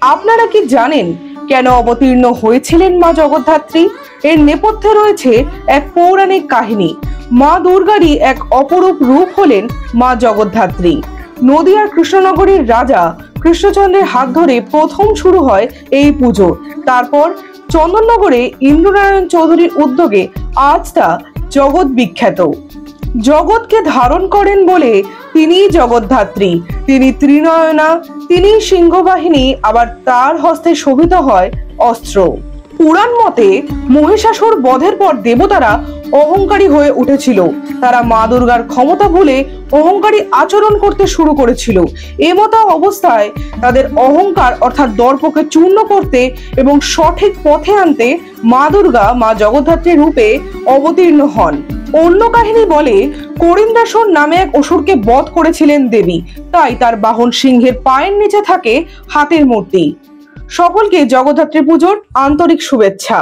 আপনারা কি জানেন কেন অবতীর্ণ হয়েছিলেন মা জগদ্ধাত্রী? এর নেপথ্যে রয়েছে এক পৌরাণিক কাহিনী। মা দুর্গারই এক অপরূপ রূপ হলেন মা জগদ্ধাত্রী। নদিয়ার কৃষ্ণনগরের রাজা কৃষ্ণচন্দ্রের হাত ধরে প্রথম শুরু হয় এই পুজো। তারপর চন্দননগরে ইন্দ্রনারায়ণ চৌধুরীর উদ্যোগে আজ তা জগৎ বিখ্যাত। জগৎকে ধারণ করেন বলে তিনিই জগদ্ধাত্রী, তিনি ত্রিনয়না, তিনি সিংহবাহিনী, আবার তার হস্তে শোভিত হয় অস্ত্র। পুরাণ মতে মহিষাসুর বধের পর দেবতারা অহংকারী হয়ে উঠেছিল। তারা মা দুর্গার ক্ষমতা ভুলে অহংকারী আচরণ করতে শুরু করেছিল। এমতা অবস্থায় তাদের অহংকার অর্থাৎ দর্পকে চূর্ণ করতে এবং সঠিক পথে আনতে মা দুর্গা মা জগদ্ধাত্রী রূপে অবতীর্ণ হন। অন্য কাহিনী বলে করিন্দাসন নামে এক অসুরকে বধ করেছিলেন দেবী, তাই তার বাহন সিংহের পায়ের নিচে থাকে হাতের মূর্তি। সকলকে জগদ্ধাত্রী পুজোর আন্তরিক শুভেচ্ছা।